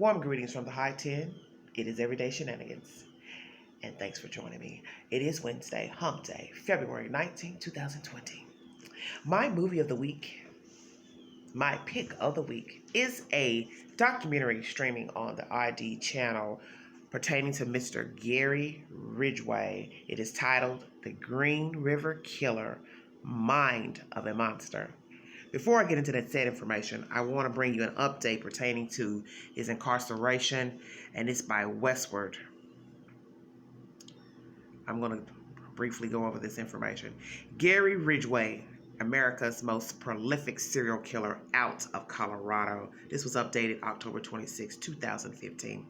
Warm greetings from the High 10. It is Everyday Shenanigans. And thanks for joining me. It is Wednesday, Hump Day, February 19, 2020. My movie of the week, my pick of the week, is a documentary streaming on the ID channel pertaining to Mr. Gary Ridgway. It is titled The Green River Killer, Mind of a Monster. Before I get into that said information, I want to bring you an update pertaining to his incarceration, and it's by Westward. I'm going to briefly go over this information. Gary Ridgway, America's most prolific serial killer out of Colorado. This was updated October 26, 2015.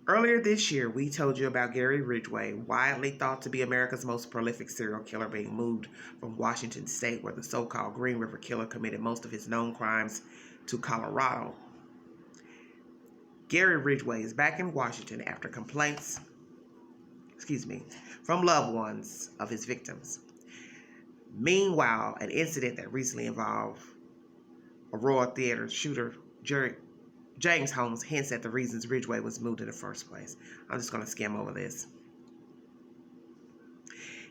Earlier this year, we told you about Gary Ridgway, widely thought to be America's most prolific serial killer, being moved from Washington State, where the so-called Green River Killer committed most of his known crimes, to Colorado. Gary Ridgway is back in Washington after complaints, from loved ones of his victims. Meanwhile, an incident that recently involved Aurora Theater shooter James Holmes hints at the reasons Ridgway was moved in the first place. I'm just going to skim over this.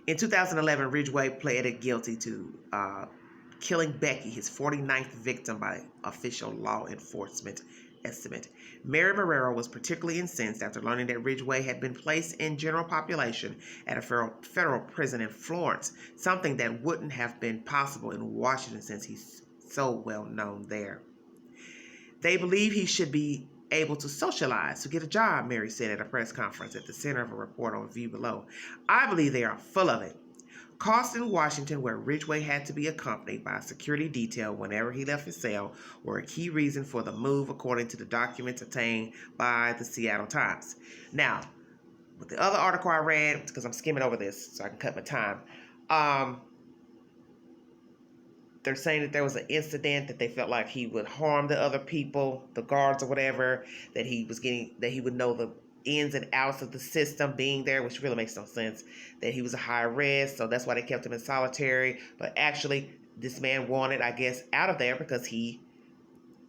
In 2011, Ridgway pleaded guilty to killing Becky, his 49th victim by official law enforcement estimate. Mary Marrero was particularly incensed after learning that Ridgway had been placed in general population at a federal prison in Florence, something that wouldn't have been possible in Washington since he's so well known there. They believe he should be able to socialize, to get a job, Mary said at a press conference at the center of a report on View Below. I believe they are full of it. Costin, Washington, where Ridgway had to be accompanied by a security detail whenever he left his cell, were a key reason for the move, according to the documents obtained by the Seattle Times. Now, with the other article I read, because I'm skimming over this so I can cut my time, they're saying that there was an incident that they felt like he would harm the other people, the guards or whatever, that he would know the ins and outs of the system being there, which really makes no sense, that he was a high risk, so that's why they kept him in solitary. But actually, this man wanted, I guess, out of there because he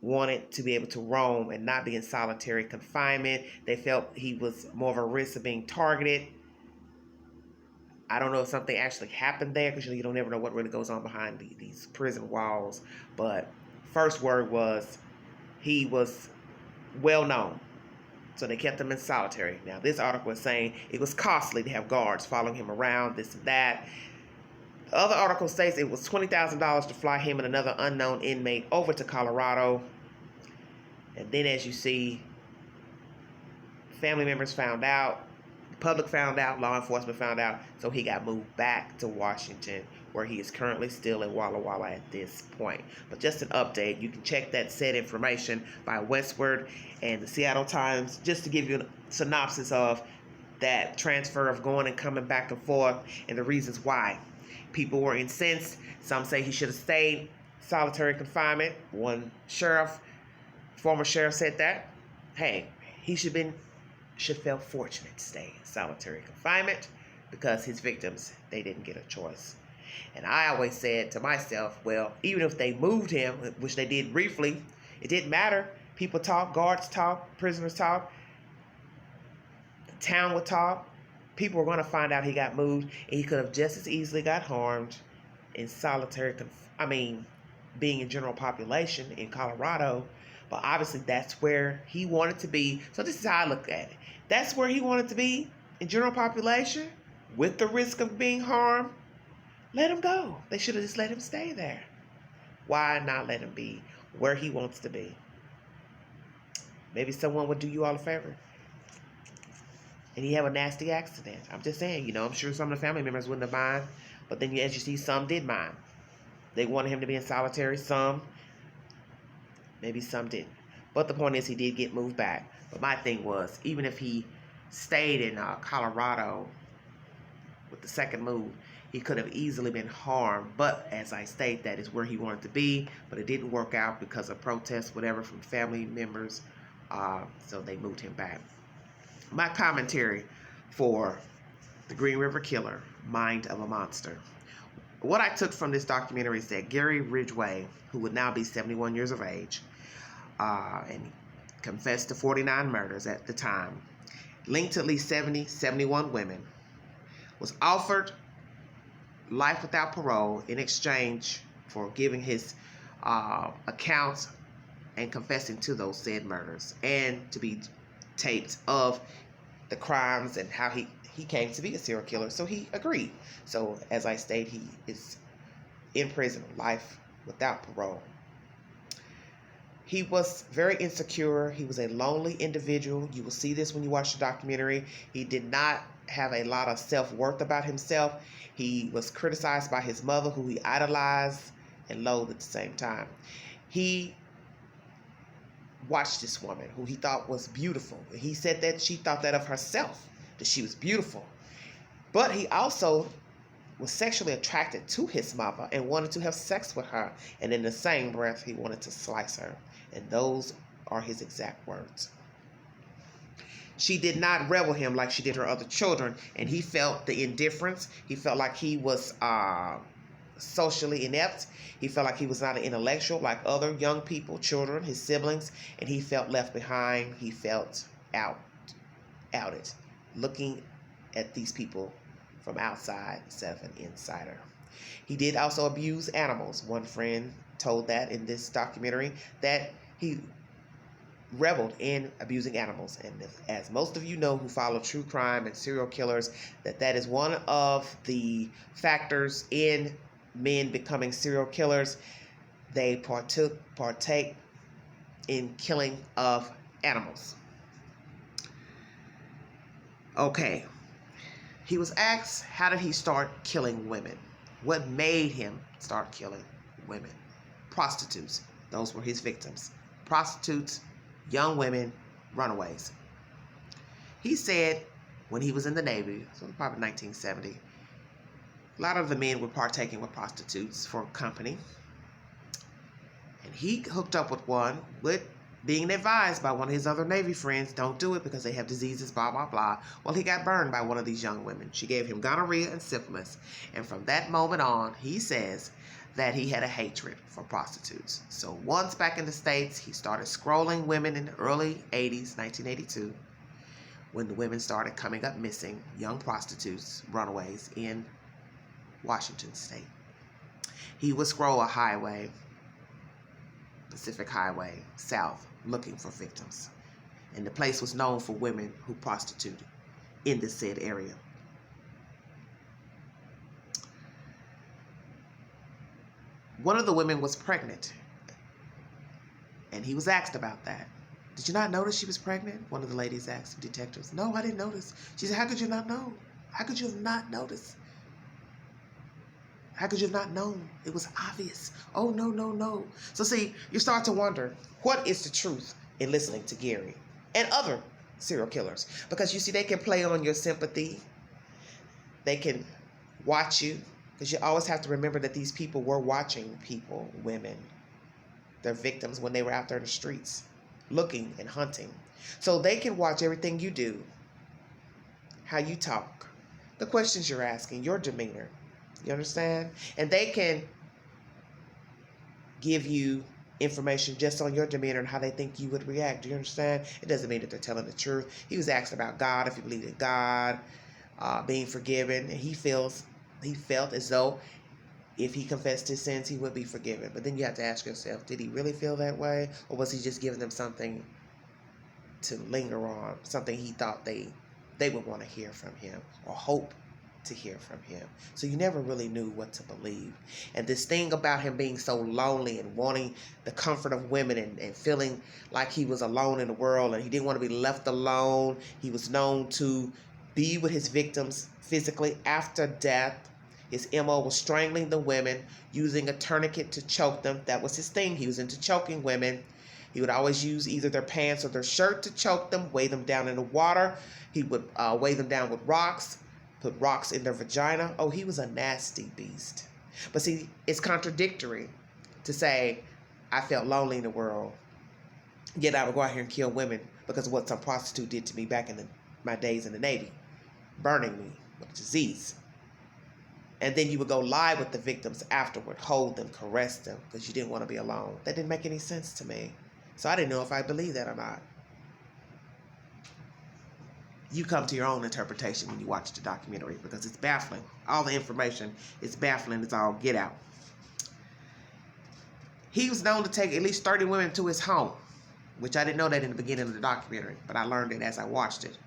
wanted to be able to roam and not be in solitary confinement. They felt he was more of a risk of being targeted. I don't know if something actually happened there, because you don't ever know what really goes on behind these prison walls. But first word was he was well known, so they kept him in solitary. Now, this article is saying it was costly to have guards following him around, this and that. The other article states it was $20,000 to fly him and another unknown inmate over to Colorado. And then, as you see, family members found out, public found out, law enforcement found out, so he got moved back to Washington, where he is currently still in Walla Walla at this point. But just an update, you can check that said information by Westward and the Seattle Times, just to give you a synopsis of that transfer of going and coming back and forth and the reasons why. People were incensed. Some say he should have stayed solitary confinement. One former sheriff said that, hey, he should feel fortunate to stay in solitary confinement because his victims, they didn't get a choice. And I always said to myself, well, even if they moved him, which they did briefly, it didn't matter. People talk, guards talk, prisoners talk, the town would talk. People were going to find out he got moved, and he could have just as easily got harmed in being in general population in Colorado. But obviously that's where he wanted to be. So this is how I look at it. That's where he wanted to be, in general population, with the risk of being harmed. Let him go. They should have just let him stay there. Why not let him be where he wants to be? Maybe someone would do you all a favor and he have a nasty accident. I'm just saying, I'm sure some of the family members wouldn't have mind. But then as you see, some did mind. They wanted him to be in solitary. Some, maybe some didn't. But the point is, he did get moved back. But my thing was, even if he stayed in Colorado with the second move, he could have easily been harmed. But as I state, that is where he wanted to be. But it didn't work out because of protests, whatever, from family members. So they moved him back. My commentary for The Green River Killer, Mind of a Monster. What I took from this documentary is that Gary Ridgway, who would now be 71 years of age, and confessed to 49 murders at the time, linked to at least 71 women, was offered life without parole in exchange for giving his accounts and confessing to those said murders, and to be taped of the crimes and how he came to be a serial killer. So he agreed. So as I stated, he is in prison, life without parole. He was very insecure. He was a lonely individual. You will see this when you watch the documentary. He did not have a lot of self-worth about himself. He was criticized by his mother, who he idolized and loathed at the same time. He watched this woman who he thought was beautiful. He said that she thought that of herself, that she was beautiful. But he also was sexually attracted to his mother and wanted to have sex with her. And in the same breath, he wanted to slice her. And those are his exact words. She did not rebel him like she did her other children, and he felt the indifference. He felt like he was socially inept. He felt like he was not an intellectual like other young people, children, his siblings, and he felt left behind. He felt outed, looking at these people from outside instead of an insider. He did also abuse animals. One friend told that in this documentary, that he reveled in abusing animals. And as most of you know who follow true crime and serial killers, that is one of the factors in men becoming serial killers. They partake in killing of animals. Okay. He was asked, how did he start killing women? What made him start killing women? Prostitutes. Those were his victims. Prostitutes, young women, runaways. He said when he was in the Navy, so probably 1970, a lot of the men were partaking with prostitutes for company. And he hooked up with one, with being advised by one of his other Navy friends, don't do it because they have diseases, blah, blah, blah. Well, he got burned by one of these young women. She gave him gonorrhea and syphilis. And from that moment on, he says that he had a hatred for prostitutes. So once back in the States, he started scrolling women in the early 80s, 1982, when the women started coming up missing, young prostitutes, runaways in Washington State. He would scroll a highway, Pacific Highway, south, looking for victims. And the place was known for women who prostituted in the said area. One of the women was pregnant, and he was asked about that. Did you not notice she was pregnant? One of the ladies asked the detectives. No, I didn't notice. She said, how could you not know? How could you have not noticed? How could you have not known? It was obvious. Oh, no, no, no. So see, you start to wonder, what is the truth in listening to Gary and other serial killers? Because you see, they can play on your sympathy. They can watch you. Because you always have to remember that these people were watching people, women, their victims, when they were out there in the streets, looking and hunting. So they can watch everything you do, how you talk, the questions you're asking, your demeanor. You understand? And they can give you information just on your demeanor and how they think you would react. Do you understand? It doesn't mean that they're telling the truth. He was asked about God, if he believed in God, being forgiven, and he felt as though if he confessed his sins, he would be forgiven. But then you have to ask yourself, did he really feel that way? Or was he just giving them something to linger on, something he thought they would want to hear from him or hope to hear from him? So you never really knew what to believe. And this thing about him being so lonely and wanting the comfort of women and feeling like he was alone in the world and he didn't want to be left alone. He was known to be with his victims physically after death. His MO was strangling the women, using a tourniquet to choke them. That was his thing. He was into choking women. He would always use either their pants or their shirt to choke them, weigh them down in the water. He would weigh them down with rocks, put rocks in their vagina. Oh, he was a nasty beast. But see, it's contradictory to say, I felt lonely in the world, yet I would go out here and kill women because of what some prostitute did to me back in my days in the Navy, burning me with disease. And then you would go lie with the victims afterward, hold them, caress them, because you didn't want to be alone. That didn't make any sense to me. So I didn't know if I believed that or not. You come to your own interpretation when you watch the documentary because it's baffling. All the information is baffling. It's all get out. He was known to take at least 30 women to his home, which I didn't know that in the beginning of the documentary, but I learned it as I watched it.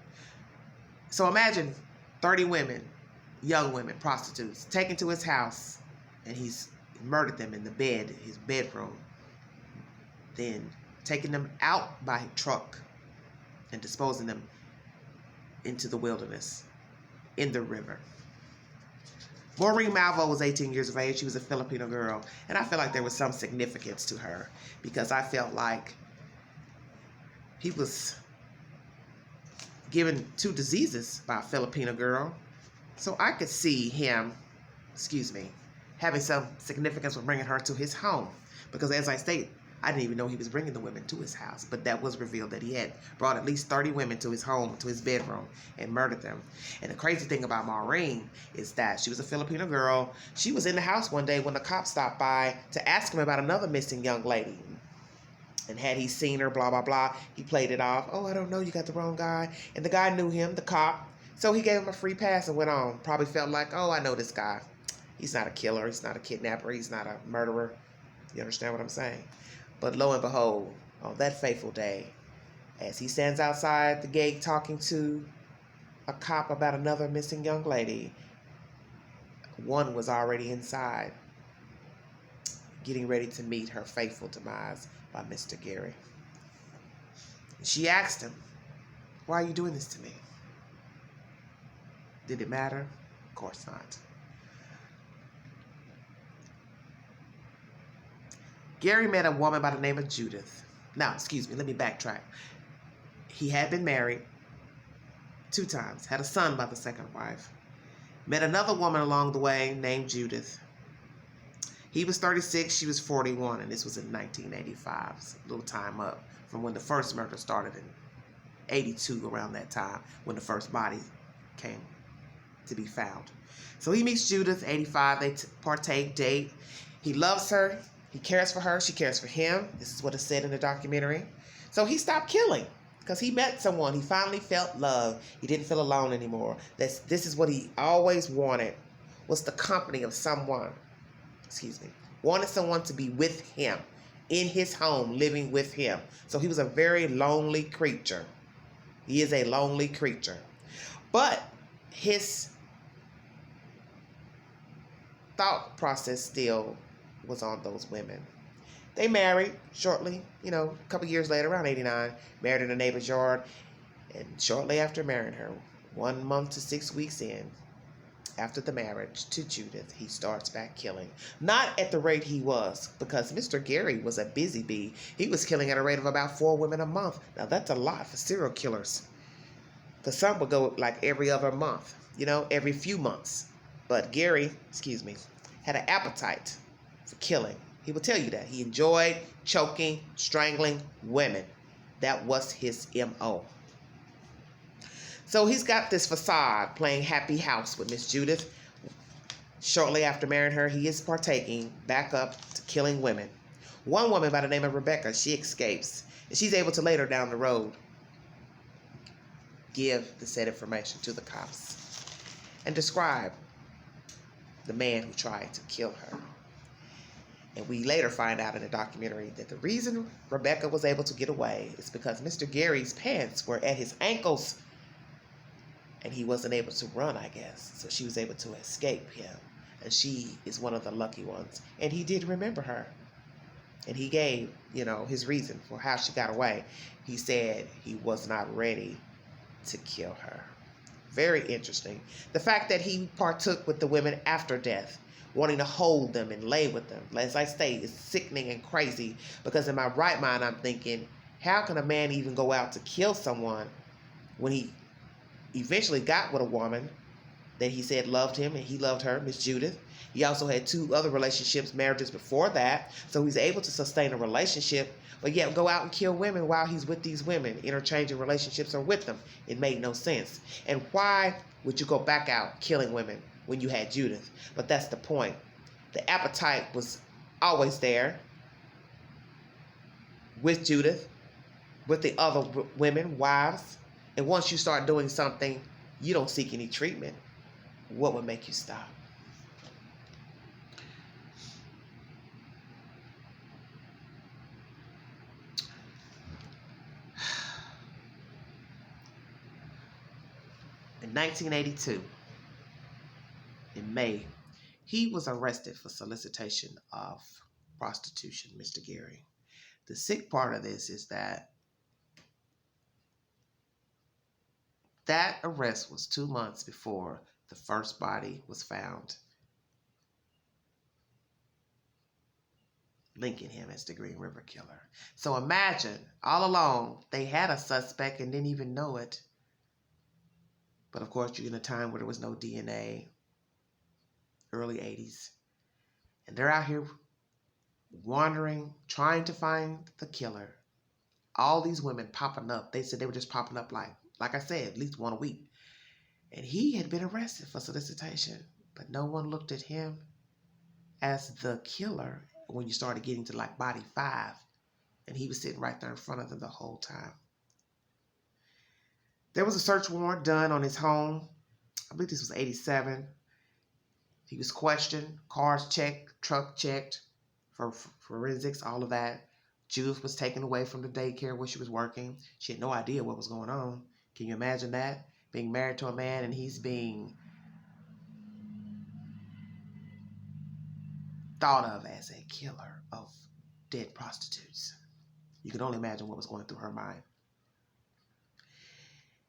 So imagine 30 women, young women, prostitutes, taken to his house, and he's murdered them in the bed, his bedroom, then taking them out by truck and disposing them into the wilderness, in the river. Maureen Malvo was 18 years of age. She was a Filipino girl. And I feel like there was some significance to her because I felt like he was given 2 diseases by a Filipino girl. So I could see him, having some significance with bringing her to his home. Because as I stated, I didn't even know he was bringing the women to his house, but that was revealed that he had brought at least 30 women to his home, to his bedroom, and murdered them. And the crazy thing about Maureen is that she was a Filipino girl. She was in the house one day when the cops stopped by to ask him about another missing young lady. And had he seen her, blah, blah, blah, he played it off. Oh, I don't know, you got the wrong guy. And the guy knew him, the cop. So he gave him a free pass and went on. Probably felt like, oh, I know this guy. He's not a killer. He's not a kidnapper. He's not a murderer. You understand what I'm saying? But lo and behold, on that fateful day, as he stands outside the gate talking to a cop about another missing young lady, one was already inside, getting ready to meet her fateful demise by Mr. Gary. She asked him, "Why are you doing this to me?" Did it matter? Of course not. Gary met a woman by the name of Judith. Now, let me backtrack. He had been married 2 times, had a son by the second wife, met another woman along the way named Judith. He was 36, she was 41, and this was in 1985, so a little time up from when the first murder started in 82, around that time, when the first body came to be found. So he meets Judith, 85, they partake, date. He loves her. He cares for her. She cares for him. This is what is said in the documentary. So he stopped killing because he met someone. He finally felt love. He didn't feel alone anymore. This is what he always wanted, was the company of someone. Wanted someone to be with him, in his home, living with him. So he was a very lonely creature. He is a lonely creature. But his thought process still was on those women. They married shortly, a couple years later, around 89, married in a neighbor's yard. And shortly after marrying her, 1 month to 6 weeks in, after the marriage to Judith, he starts back killing. Not at the rate he was, because Mr. Gary was a busy bee. He was killing at a rate of about 4 women a month. Now that's a lot for serial killers. Because some would go like every other month, every few months. But Gary, had an appetite for killing. He will tell you that. He enjoyed choking, strangling women. That was his M.O. So he's got this facade playing happy house with Miss Judith. Shortly after marrying her, he is partaking back up to killing women. One woman by the name of Rebecca, she escapes. And she's able to later down the road give the said information to the cops and describe the man who tried to kill her. And we later find out in the documentary that the reason Rebecca was able to get away is because Mr. Gary's pants were at his ankles and he wasn't able to run, I guess. So she was able to escape him. And she is one of the lucky ones. And he did remember her. And he gave, his reason for how she got away. He said he was not ready to kill her. Very interesting. The fact that he partook with the women after death, wanting to hold them and lay with them. As I say, it's sickening and crazy, because in my right mind, I'm thinking, how can a man even go out to kill someone when he eventually got with a woman that he said loved him and he loved her, Miss Judith? He also had 2 other relationships, marriages before that. So he's able to sustain a relationship, but yet go out and kill women while he's with these women, interchanging relationships or with them. It made no sense. And why would you go back out killing women when you had Judith? But that's the point. The appetite was always there. with Judith, with the other women, wives. And once you start doing something, you don't seek any treatment. What would make you stop? In 1982, in May, he was arrested for solicitation of prostitution, Mr. Gary. The sick part of this is that arrest was 2 months before the first body was found, linking him as the Green River Killer. So imagine, all along, they had a suspect and didn't even know it. But of course, you're in a time where there was no DNA, early 80s. And they're out here wandering, trying to find the killer. All these women popping up. They said they were just popping up like I said, at least one a week. And he had been arrested for solicitation, but no one looked at him as the killer when you started getting to like body 5. And he was sitting right there in front of them the whole time. There was a search warrant done on his home. I believe this was 87. He was questioned, cars checked, truck checked for forensics, all of that. Judith was taken away from the daycare where she was working. She had no idea what was going on. Can you imagine that? Being married to a man and he's being thought of as a killer of dead prostitutes. You can only imagine what was going through her mind.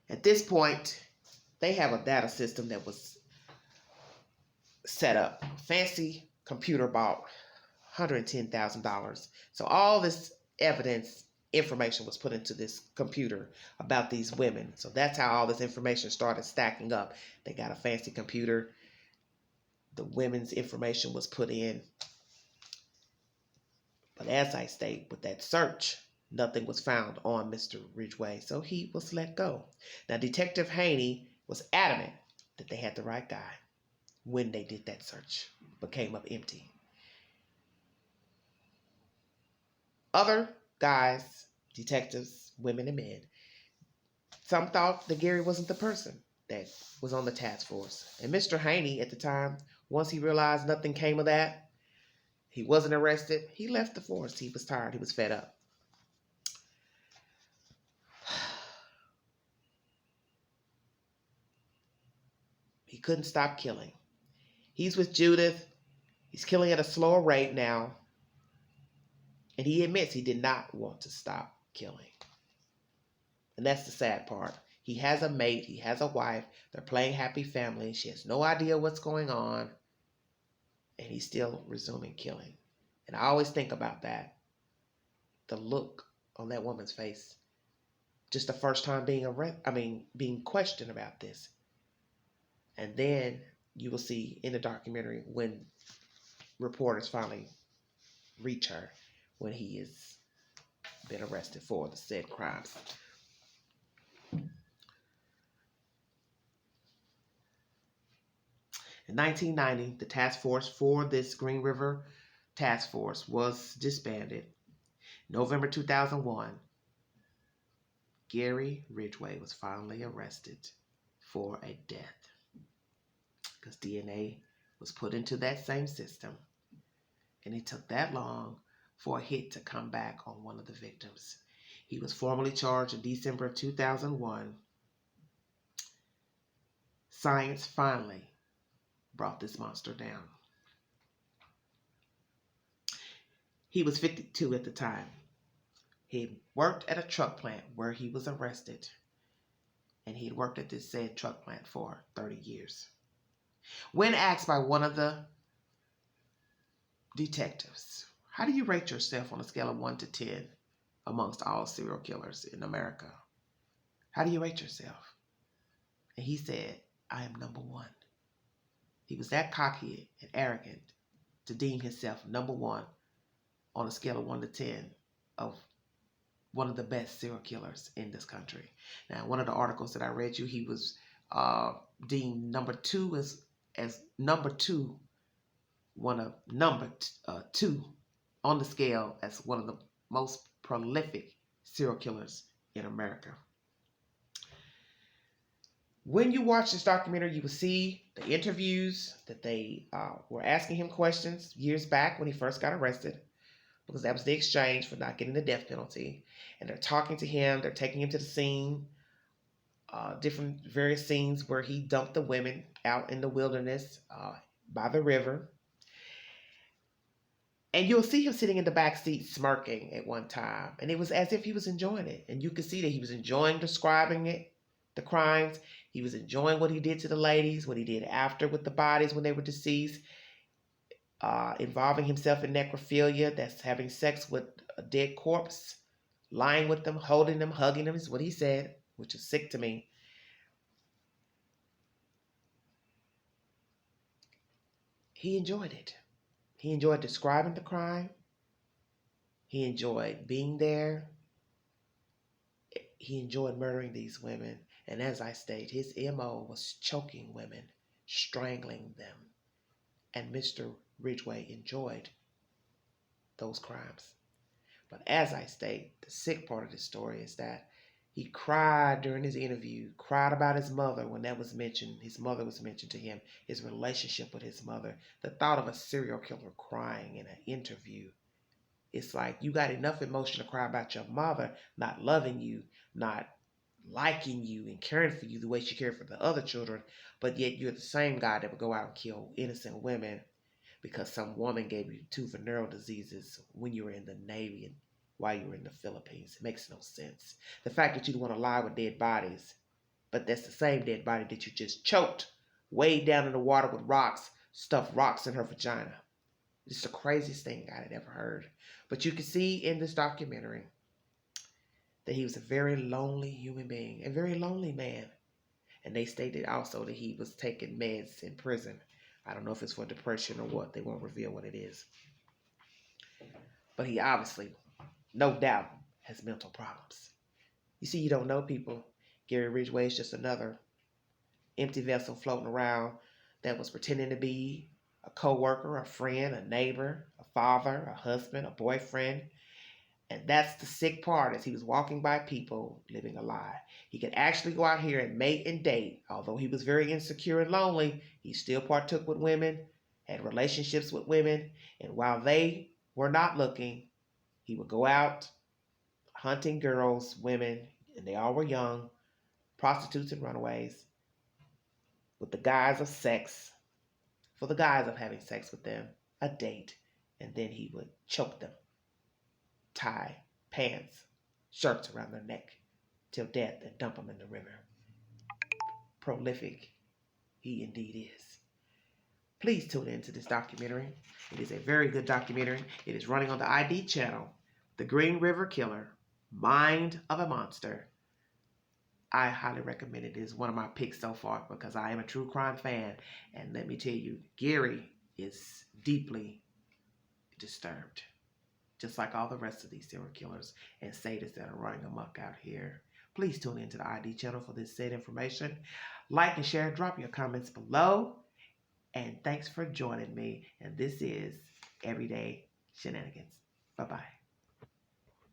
At this point, they have a data system that was set up. Fancy computer bought $110,000. So all this evidence, information was put into this computer about these women. So that's how all this information started stacking up. They got a fancy computer. The women's information was put in. But as I state, with that search, nothing was found on Mr. Ridgway, so he was let go. Now, Detective Haney was adamant that they had the right guy when they did that search, but came up empty. Other guys, detectives, women and men, some thought that Gary wasn't the person that was on the task force. And Mr. Haney at the time, once he realized nothing came of that, he wasn't arrested, he left the force. He was tired, he was fed up. He couldn't stop killing. He's with Judith. He's killing at a slower rate now. And he admits he did not want to stop killing. And that's the sad part. He has a mate. He has a wife. They're playing happy family. She has no idea what's going on. And he's still resuming killing. And I always think about that. The look on that woman's face. Just the first time being questioned about this. And then you will see in the documentary when reporters finally reach her, when he has been arrested for the said crimes. In 1990, the task force for this Green River task force was disbanded. November 2001, Gary Ridgway was finally arrested for a death, because DNA was put into that same system, and it took that long for a hit to come back on one of the victims. He was formally charged in December of 2001. Science finally brought this monster down. He was 52 at the time. He worked at a truck plant where he was arrested, and he had worked at this said truck plant for 30 years. When asked by one of the detectives, how do you rate yourself on a scale of 1 to 10 amongst all serial killers in America? How do you rate yourself? And he said, I am number 1. He was that cocky and arrogant to deem himself number 1 on a scale of 1 to 10 of one of the best serial killers in this country. Now, one of the articles that I read you, he was deemed number 2 as number 2, one of number 2 on the scale as one of the most prolific serial killers in America. When you watch this documentary, you will see the interviews that they were asking him questions years back when he first got arrested, because that was the exchange for not getting the death penalty. And they're talking to him, they're taking him to the scene, different various scenes where he dumped the women out in the wilderness by the river. And you'll see him sitting in the back seat smirking at one time. And it was as if he was enjoying it. And you could see that he was enjoying describing it, the crimes. He was enjoying what he did to the ladies, what he did after with the bodies when they were deceased, involving himself in necrophilia, that's having sex with a dead corpse, lying with them, holding them, hugging them, is what he said, which is sick to me. He enjoyed it. He enjoyed describing the crime. He enjoyed being there. He enjoyed murdering these women. And as I stated, his MO was choking women, strangling them. And Mr. Ridgway enjoyed those crimes. But as I state, the sick part of the story is that he cried during his interview, cried about his mother when that was mentioned. His mother was mentioned to him, his relationship with his mother. The thought of a serial killer crying in an interview. It's like you got enough emotion to cry about your mother not loving you, not liking you and caring for you the way she cared for the other children, but yet you're the same guy that would go out and kill innocent women because some woman gave you 2 venereal diseases when you were in the Navy and while you were in the Philippines. It makes no sense. The fact that you want to lie with dead bodies, but that's the same dead body that you just choked, weighed down in the water with rocks, stuffed rocks in her vagina. It's the craziest thing I had ever heard. But you can see in this documentary that he was a very lonely human being, a very lonely man. And they stated also that he was taking meds in prison. I don't know if it's for depression or what. They won't reveal what it is. But he obviously, no doubt, has mental problems. You see, you don't know people. Gary Ridgway is just another empty vessel floating around that was pretending to be a co-worker, a friend, a neighbor, a father, a husband, a boyfriend. And that's the sick part, as he was walking by people living a lie. He could actually go out here and mate and date. Although he was very insecure and lonely, he still partook with women, had relationships with women, and while they were not looking, he would go out hunting girls, women, and they all were young, prostitutes and runaways, with the guise of sex, for the guise of having sex with them, a date, and then he would choke them, tie pants, shirts around their neck, till death, and dump them in the river. Prolific he indeed is. Please tune in to this documentary. It is a very good documentary. It is running on the ID channel, The Green River Killer, Mind of a Monster. I highly recommend it. It is one of my picks so far because I am a true crime fan. And let me tell you, Gary is deeply disturbed, just like all the rest of these serial killers and sadists that are running amok out here. Please tune into the ID channel for this said information. Like and share, drop your comments below. And thanks for joining me. And this is Everyday Shenanigans. Bye-bye.